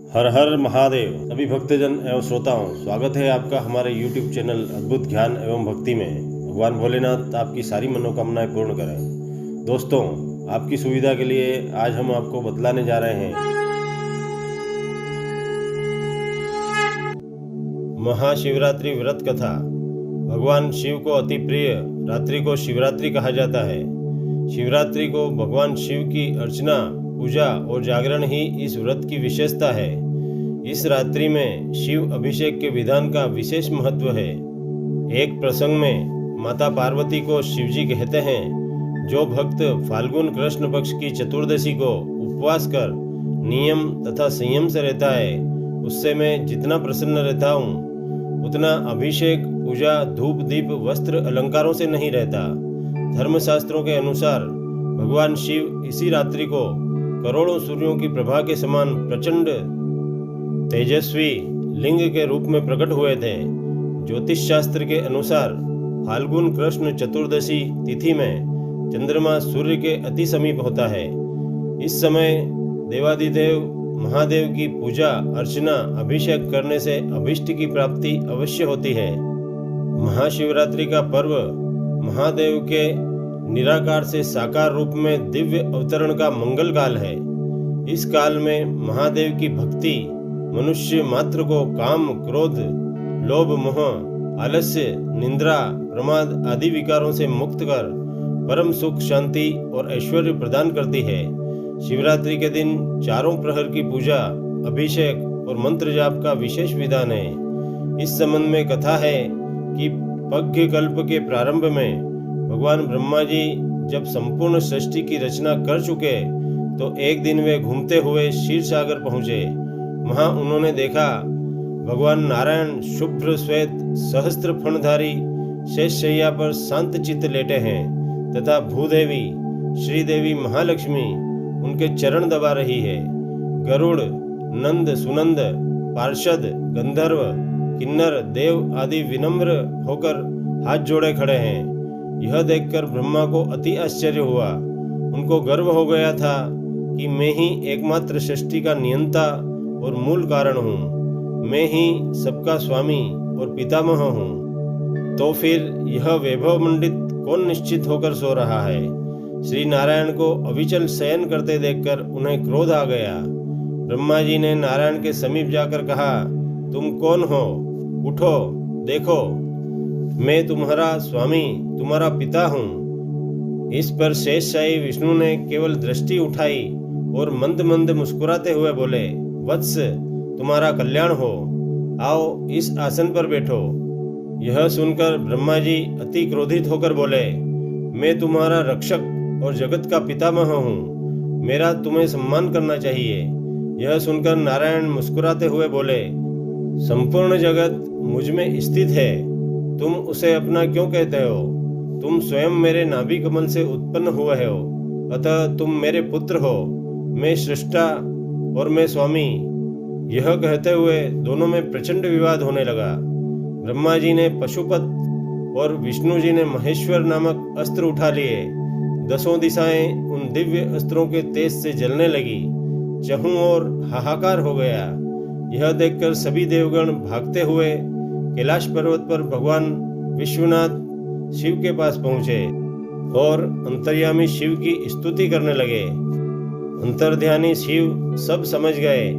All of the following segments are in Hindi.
हर हर महादेव। सभी भक्तजन एवं श्रोताओं, स्वागत है आपका हमारे YouTube चैनल अद्भुत ज्ञान एवं भक्ति में। भगवान भोलेनाथ आपकी सारी मनोकामनाएं पूर्ण करें। दोस्तों, आपकी सुविधा के लिए आज हम आपको बतलाने जा रहे हैं महाशिवरात्रि व्रत कथा। भगवान शिव को अति प्रिय रात्रि को शिवरात्रि कहा जाता है। शिवरात्रि को भगवान शिव की अर्चना, पूजा और जागरण ही इस व्रत की विशेषता है। इस रात्रि में शिव अभिषेक के विधान का विशेष महत्व है। एक प्रसंग में माता पार्वती को शिवजी कहते हैं, जो भक्त फाल्गुन कृष्ण पक्ष की चतुर्दशी को उपवास कर नियम तथा संयम से रहता है, उससे मैं जितना प्रसन्न रहता हूँ उतना अभिषेक, पूजा, धूप, दीप, वस्त्र, अलंकारों से नहीं रहता। धर्मशास्त्रों के अनुसार भगवान शिव इसी रात्रि को करोड़ों सूर्यों की प्रभा के समान प्रचंड तेजस्वी लिंग के रूप में प्रकट हुए थे। ज्योतिष शास्त्र के अनुसार फाल्गुन कृष्ण चतुर्दशी तिथि में चंद्रमा सूर्य के अति समीप होता है। इस समय देवादिदेव महादेव की पूजा अर्चना, अभिषेक करने से अभिष्ट की प्राप्ति अवश्य होती है। महाशिवरात्रि का पर्व महादेव के निराकार से साकार रूप में दिव्य अवतरण का मंगल काल है। इस काल में महादेव की भक्ति मनुष्य मात्र को काम, क्रोध, लोभ, मोह, आलस्य, निंद्रा, प्रमाद आदि विकारों से मुक्त कर परम सुख, शांति और ऐश्वर्य प्रदान करती है। शिवरात्रि के दिन चारों प्रहर की पूजा, अभिषेक और मंत्र जाप का विशेष विधान है। इस संबंध में कथा है कि पज्ञ कल्प के प्रारंभ में भगवान ब्रह्मा जी जब संपूर्ण सृष्टि की रचना कर चुके तो एक दिन वे घूमते हुए क्षीर सागर पहुँचे। वहाँ उन्होंने देखा भगवान नारायण शुभ्र श्वेत सहस्त्र फणधारी शेषशैया पर शांत चित्त लेटे हैं तथा भूदेवी श्रीदेवी महालक्ष्मी उनके चरण दबा रही है। गरुड़, नंद, सुनंद, पार्षद, गंधर्व, किन्नर, देव आदि विनम्र होकर हाथ जोड़े खड़े हैं। यह देखकर ब्रह्मा को अति आश्चर्य हुआ। उनको गर्व हो गया था कि मैं ही एकमात्र सृष्टि का नियंता और मूल कारण हूँ। मैं ही सबका स्वामी और पितामह हूँ। तो फिर यह वैभव मंडित कौन निश्चित होकर सो रहा है? श्री नारायण को अविचल शयन करते देखकर उन्हें क्रोध आ गया। ब्रह्मा जी ने नारायण के समीप जाकर कहा, तुम कौन हो? उठो, देखो, मैं तुम्हारा स्वामी, तुम्हारा पिता हूँ। इस पर शेषशाही विष्णु ने केवल दृष्टि उठाई और मंद मंद मुस्कुराते हुए बोले, वत्स, तुम्हारा कल्याण हो, आओ इस आसन पर बैठो। यह सुनकर ब्रह्मा जी अति क्रोधित होकर बोले, मैं तुम्हारा रक्षक और जगत का पितामह हूँ, मेरा तुम्हें सम्मान करना चाहिए। यह सुनकर नारायण मुस्कुराते हुए बोले, संपूर्ण जगत मुझ में स्थित है, तुम उसे अपना क्यों कहते हो? तुम स्वयं मेरे नाभि कमल से उत्पन्न हुए हो, अतः तुम मेरे पुत्र हो। मैं सृष्टा और मैं स्वामी। यह कहते हुए दोनों में प्रचंड विवाद होने लगा। ब्रह्मा जी ने पशुपत और विष्णु जी ने महेश्वर नामक अस्त्र उठा लिए। दसों दिशाएं उन दिव्य अस्त्रों के तेज से जलने लगी। चहुं ओर हाहाकार हो गया। यह देखकर सभी देवगण भागते हुए कैलाश पर्वत पर भगवान विश्वनाथ शिव के पास पहुंचे और अंतर्यामी शिव की स्तुति करने लगे। अंतर्ध्यानी शिव सब समझ गए।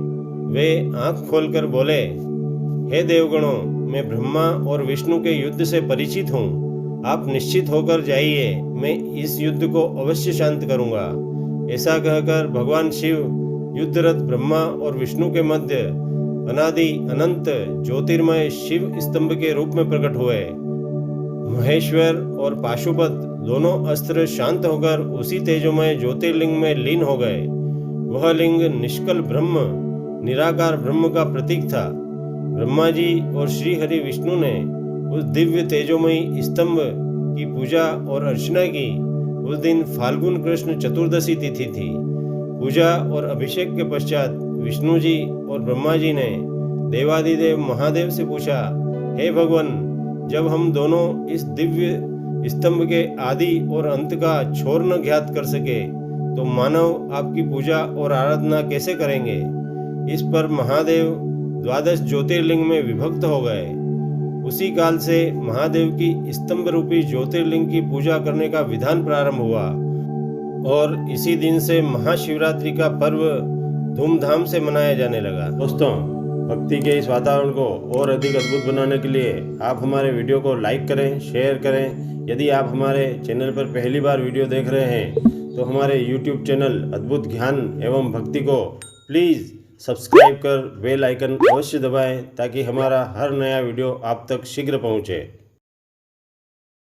वे आंख खोलकर बोले, हे देवगणों, मैं ब्रह्मा और विष्णु के युद्ध से परिचित हूँ। आप निश्चित होकर जाइए, मैं इस युद्ध को अवश्य शांत करूँगा। ऐसा कहकर भगवान शिव युद्धरत ब्रह्मा और विष्णु के मध्य अनादि अनंत ज्योतिर्मय शिव स्तंभ के रूप में प्रकट हुए। महेश्वर और पाशुपत दोनों अस्त्र शांत होकर उसी तेजोमय ज्योतिर्लिंग में लीन हो गए। वह लिंग निष्कल ब्रह्म, निराकार ब्रह्म का प्रतीक था। ब्रह्मा जी और श्री हरि विष्णु ने उस दिव्य तेजोमयी स्तंभ की पूजा और अर्चना की। उस दिन फाल्गुन कृष्ण चतुर्दशी तिथि थी। पूजा और अभिषेक के पश्चात विष्णु जी और ब्रह्मा जी ने देवादिदेव महादेव से पूछा, हे भगवान, जब हम दोनों इस दिव्य स्तंभ के आदि और अंत का छोर न ज्ञात कर सके तो मानव आपकी पूजा और आराधना कैसे करेंगे? इस पर महादेव 12 ज्योतिर्लिंग में विभक्त हो गए। उसी काल से महादेव की स्तंभ रूपी ज्योतिर्लिंग की पूजा करने का विधान प्रारंभ हुआ और इसी दिन से महाशिवरात्रि का पर्व धूमधाम से मनाया जाने लगा। दोस्तों, भक्ति के इस वातावरण को और अधिक अद्भुत बनाने के लिए आप हमारे वीडियो को लाइक करें, शेयर करें। यदि आप हमारे चैनल पर पहली बार वीडियो देख रहे हैं तो हमारे YouTube चैनल अद्भुत ज्ञान एवं भक्ति को प्लीज़ सब्सक्राइब कर बेल आइकन अवश्य दबाएं ताकि हमारा हर नया वीडियो आप तक शीघ्र पहुंचे।